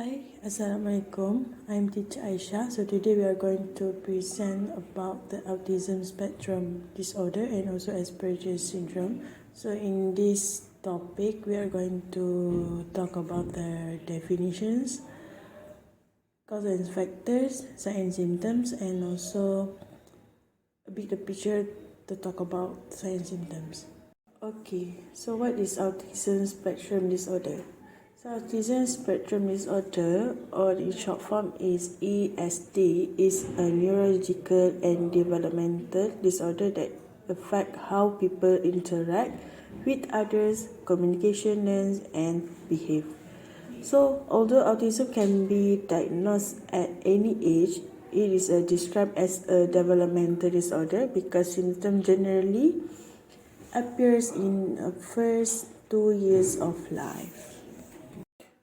Hi, Assalamualaikum. I'm Teacher Aisha. So today we are going to present about the autism spectrum disorder and also Asperger syndrome. So in this topic, we are going to talk about the definitions, causes and factors, signs and symptoms, and also a bigger picture to talk about signs and symptoms. Okay, so what is autism spectrum disorder? So autism spectrum disorder, or in short form is ESD, is a neurological and developmental disorder that affect how people interact with others, communication, learns, and behave. So, although autism can be diagnosed at any age, it is described as a developmental disorder because symptoms generally appears in the first 2 years of life.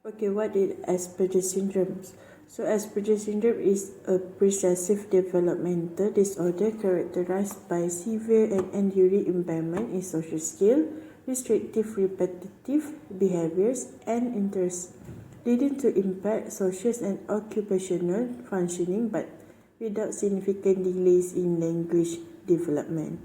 Okay, what is Asperger syndrome? So Asperger syndrome is a recessive developmental disorder characterized by severe and enduring impairment in social skill, restrictive repetitive behaviors, and interests, leading to impaired social and occupational functioning but without significant delays in language development.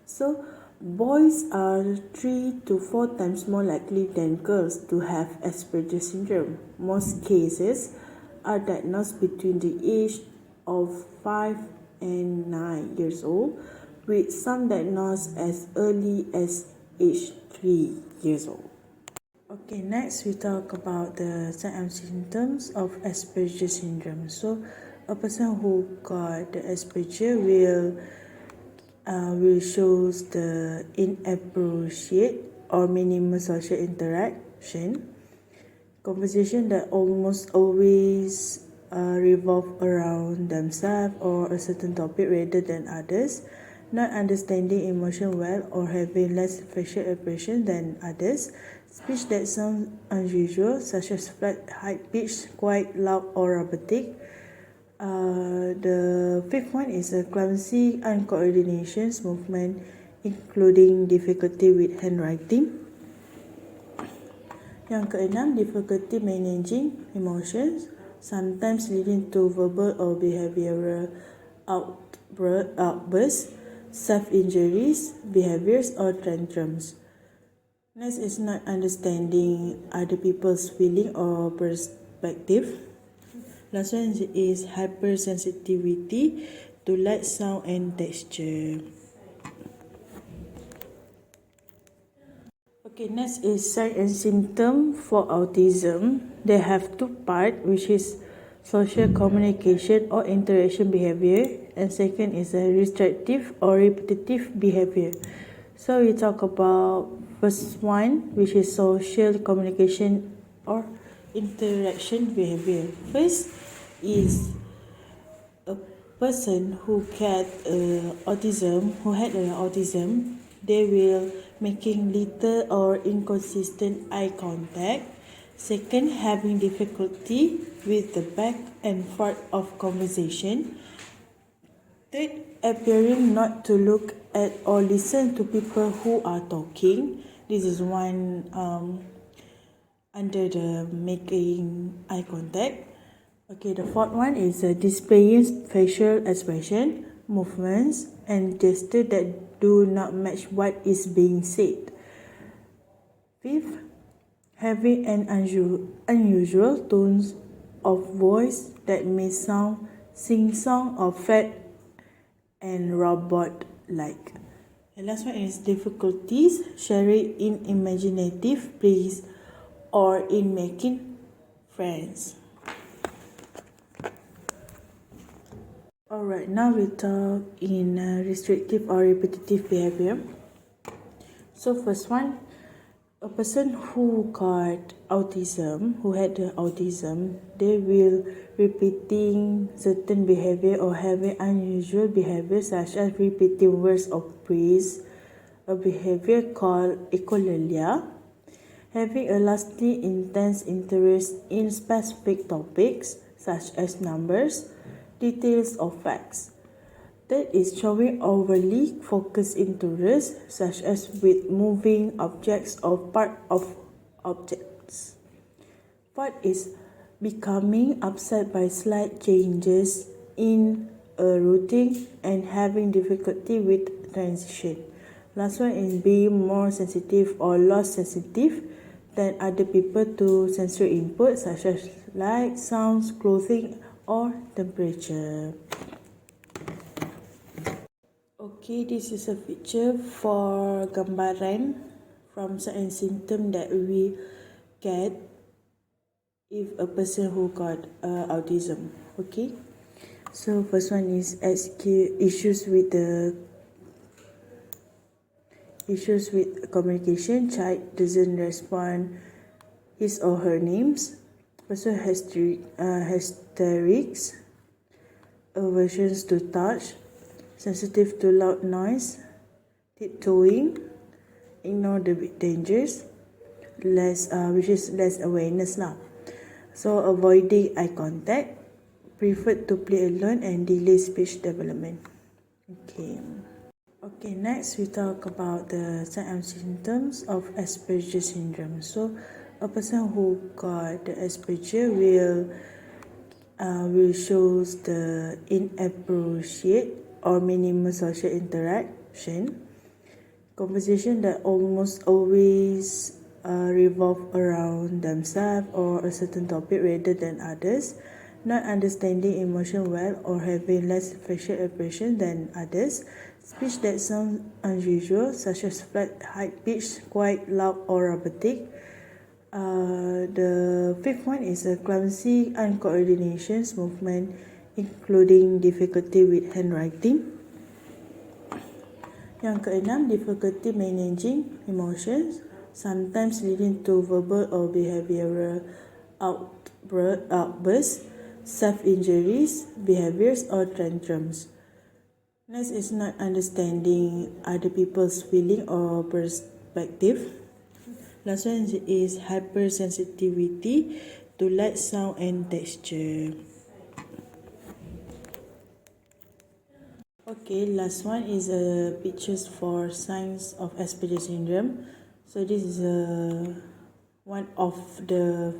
So, boys are 3 to 4 times more likely than girls to have Asperger syndrome. Most cases are diagnosed between the age of 5 and 9 years old, with some diagnosed as early as age 3 years old. Okay, next we talk about the signs and symptoms of Asperger syndrome. So, a person who got the Asperger will shows the inappropriate or minimal social interaction, conversation that almost always revolve around themselves or a certain topic rather than others, not understanding emotion well or having less facial expression than others, speech that sounds unusual such as flat, high pitched, quite loud or robotic. The fifth one is a clumsy, uncoordinated movement, including difficulty with handwriting. Yang keenam, difficulty managing emotions, sometimes leading to verbal or behavioral outbursts, self-injuries, behaviors, or tantrums. Next is not understanding other people's feeling or perspective. Last one is hypersensitivity to light, sound, and texture. Okay, next is sign and symptom for autism. They have two parts, which is social communication or interaction behavior, and second is a restrictive or repetitive behavior. So we talk about first one, which is social communication or interaction behavior. First is a person who had autism, they will making little or inconsistent eye contact. Second, having difficulty with the back and forth of conversation. Third, appearing not to look at or listen to people who are talking. This is one under the making eye contact. Okay, the fourth one is displaying facial expression, movements, and gestures that do not match what is being said. Fifth, having an unusual tones of voice that may sound sing-song or fat and robot-like. The last one is difficulties sharing in imaginative plays or in making friends. Alright, now we talk in restrictive or repetitive behavior. So first one, a person who got autism, they will repeating certain behavior or having unusual behavior such as repeating words of praise, a behavior called echolalia, having a lasting intense interest in specific topics such as numbers, details or facts. That is showing overly focused interest such as with moving objects or part of objects. Fourth is becoming upset by slight changes in a routine, and having difficulty with transition. Last one is being more sensitive or loss sensitive than other people to sensory input such as light, sounds, clothing, or temperature. Okay, this is a picture for gambaran from sign and symptom that we get if a person who got autism. Okay, so first one is issues with communication. Child doesn't respond his or her names. Also hysterics, aversions to touch, sensitive to loud noise, tiptoeing, ignore the dangers, which is less awareness lah. So avoiding eye contact, preferred to play alone, and delay speech development. Okay, next we talk about the signs and symptoms of Asperger syndrome. So a person who got the Asperger will shows the inappropriate or minimal social interaction, conversation that almost always revolve around themselves or a certain topic rather than others, not understanding emotion well or having less facial expression than others, speech that sounds unusual such as flat, high-pitched, quite loud or robotic. The fifth one is a clumsy, uncoordinated movement, including difficulty with handwriting. Yang keenam, difficulty managing emotions, sometimes leading to verbal or behavioral outbursts, self-injuries, behaviors, or tantrums. Next is not understanding other people's feeling or perspective. Last one is hypersensitivity to light, sound, and texture. Okay, last one is pictures for signs of Asperger syndrome. So this is one of the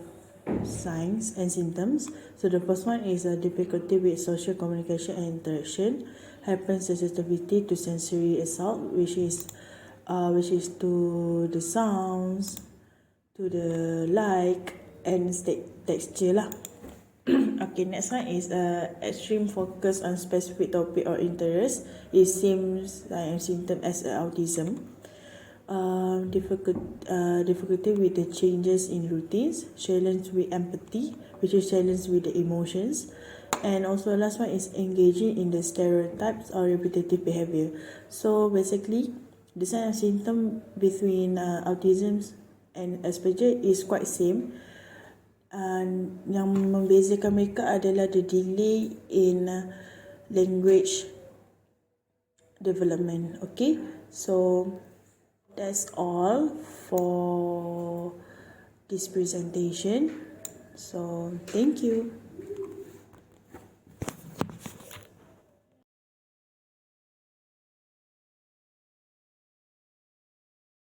signs and symptoms. So the first one is a difficulty with social communication and interaction, hypersensitivity to sensory assault, which is to the sounds, to the light, and texture lah. Okay, next one is extreme focus on specific topic or interest. It seems like a symptom as autism. Difficulty with the changes in routines, challenge with empathy, which is challenge with the emotions, and also last one is engaging in the stereotypes or repetitive behavior. So basically, the sign and symptom between autism and Asperger is quite same. Yang membezakan mereka adalah the delay in language development. Okay, so that's all for this presentation. So thank you.